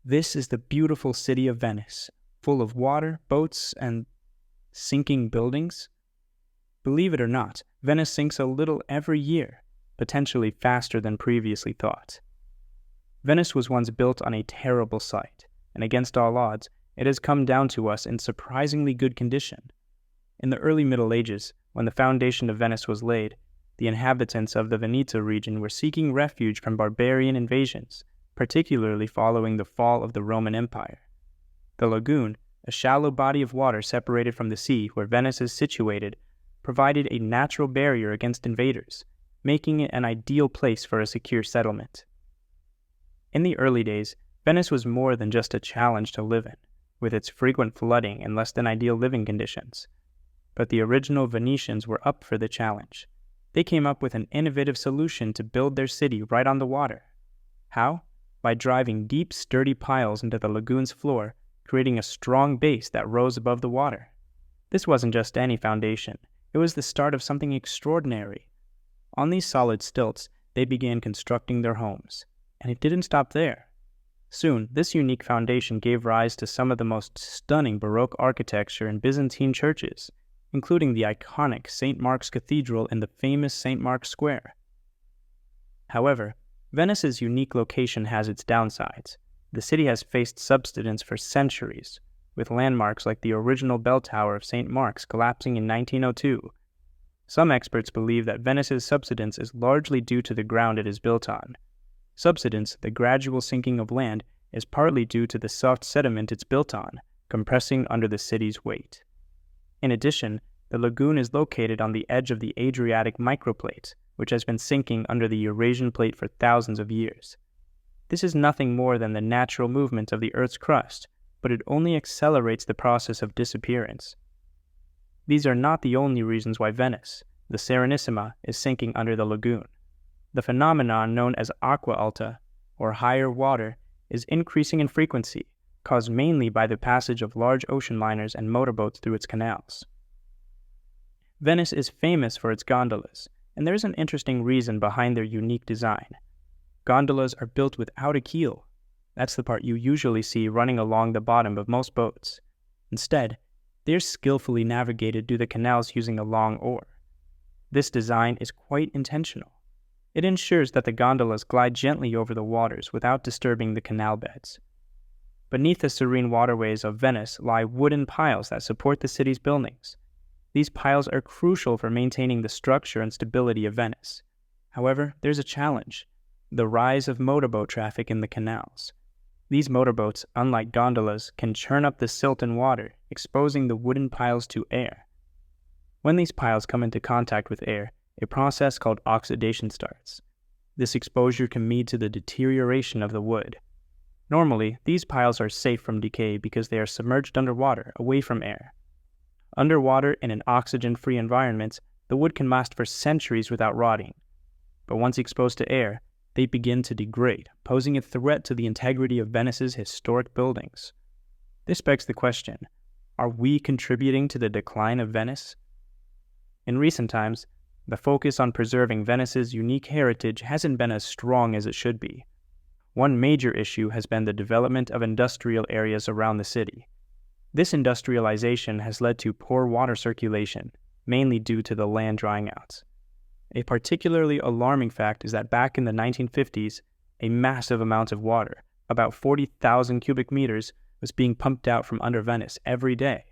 This is the beautiful city of Venice, full of water, boats, and sinking buildings. Believe it or not, Venice sinks a little every year, potentially faster than previously thought. Venice was once built on a terrible site, and against all odds, it has come down to us in surprisingly good condition. In the early Middle Ages, when the foundation of Venice was laid, the inhabitants of the Veneto region were seeking refuge from barbarian invasions, particularly following the fall of the Roman Empire. The lagoon, a shallow body of water separated from the sea where Venice is situated, provided a natural barrier against invaders, making it an ideal place for a secure settlement. In the early days, Venice was more than just a challenge to live in, with its frequent flooding and less than ideal living conditions. But the original Venetians were up for the challenge. They came up with an innovative solution to build their city right on the water. How? By driving deep, sturdy piles into the lagoon's floor, creating a strong base that rose above the water. This wasn't just any foundation. It was the start of something extraordinary. On these solid stilts, they began constructing their homes. And it didn't stop there. Soon, this unique foundation gave rise to some of the most stunning Baroque architecture in Byzantine churches, including the iconic St. Mark's Cathedral in the famous St. Mark's Square. However, Venice's unique location has its downsides. The city has faced subsidence for centuries, with landmarks like the original bell tower of St. Mark's collapsing in 1902. Some experts believe that Venice's subsidence is largely due to the ground it is built on. Subsidence, the gradual sinking of land, is partly due to the soft sediment it's built on, compressing under the city's weight. In addition, the lagoon is located on the edge of the Adriatic microplate, which has been sinking under the Eurasian plate for thousands of years. This is nothing more than the natural movement of the Earth's crust, but it only accelerates the process of disappearance. These are not the only reasons why Venice, the Serenissima, is sinking under the lagoon. The phenomenon known as acqua alta, or higher water, is increasing in frequency, caused mainly by the passage of large ocean liners and motorboats through its canals. Venice is famous for its gondolas, and there's an interesting reason behind their unique design. Gondolas are built without a keel. That's the part you usually see running along the bottom of most boats. Instead, they're skillfully navigated through the canals using a long oar. This design is quite intentional. It ensures that the gondolas glide gently over the waters without disturbing the canal beds. Beneath the serene waterways of Venice lie wooden piles that support the city's buildings. These piles are crucial for maintaining the structure and stability of Venice. However, there's a challenge: the rise of motorboat traffic in the canals. These motorboats, unlike gondolas, can churn up the silt and water, exposing the wooden piles to air. When these piles come into contact with air, a process called oxidation starts. This exposure can lead to the deterioration of the wood. Normally, these piles are safe from decay because they are submerged underwater, away from air. Underwater, in an oxygen-free environment, the wood can last for centuries without rotting. But once exposed to air, they begin to degrade, posing a threat to the integrity of Venice's historic buildings. This begs the question, are we contributing to the decline of Venice? In recent times, the focus on preserving Venice's unique heritage hasn't been as strong as it should be. One major issue has been the development of industrial areas around the city. This industrialization has led to poor water circulation, mainly due to the land drying out. A particularly alarming fact is that back in the 1950s, a massive amount of water, about 40,000 cubic meters, was being pumped out from under Venice every day.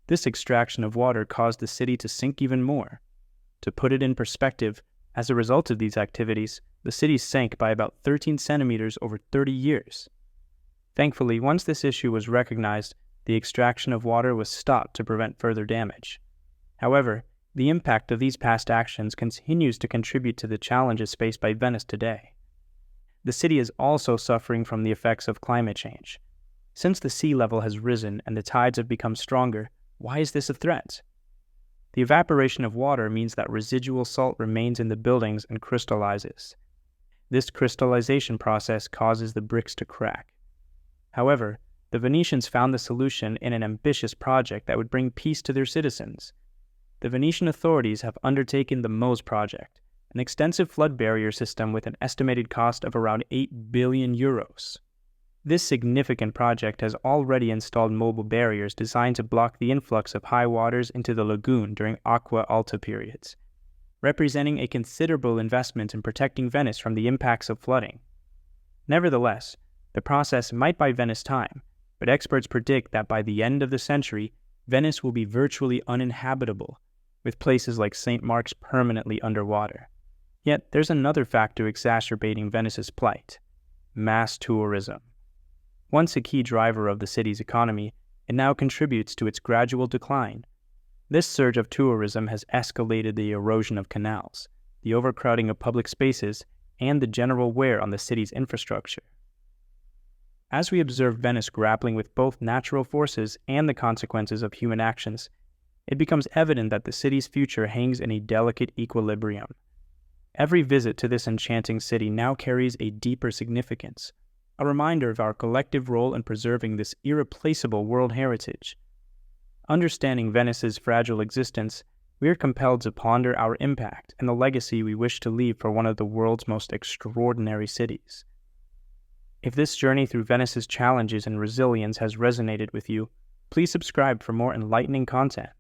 This extraction of water caused the city to sink even more. To put it in perspective, as a result of these activities, the city sank by about 13 centimeters over 30 years. Thankfully, once this issue was recognized, the extraction of water was stopped to prevent further damage. However, the impact of these past actions continues to contribute to the challenges faced by Venice today. The city is also suffering from the effects of climate change. Since the sea level has risen and the tides have become stronger, why is this a threat? The evaporation of water means that residual salt remains in the buildings and crystallizes. This crystallization process causes the bricks to crack. However, the Venetians found the solution in an ambitious project that would bring peace to their citizens. The Venetian authorities have undertaken the Mose project, an extensive flood barrier system with an estimated cost of around 8 billion euros. This significant project has already installed mobile barriers designed to block the influx of high waters into the lagoon during aqua alta periods, representing a considerable investment in protecting Venice from the impacts of flooding. Nevertheless, the process might buy Venice time, but experts predict that by the end of the century, Venice will be virtually uninhabitable, with places like St. Mark's permanently underwater. Yet there's another factor exacerbating Venice's plight: mass tourism. Once a key driver of the city's economy, it now contributes to its gradual decline. This surge of tourism has escalated the erosion of canals, the overcrowding of public spaces, and the general wear on the city's infrastructure. As we observe Venice grappling with both natural forces and the consequences of human actions, it becomes evident that the city's future hangs in a delicate equilibrium. Every visit to this enchanting city now carries a deeper significance, a reminder of our collective role in preserving this irreplaceable world heritage. Understanding Venice's fragile existence, we are compelled to ponder our impact and the legacy we wish to leave for one of the world's most extraordinary cities. If this journey through Venice's challenges and resilience has resonated with you, please subscribe for more enlightening content.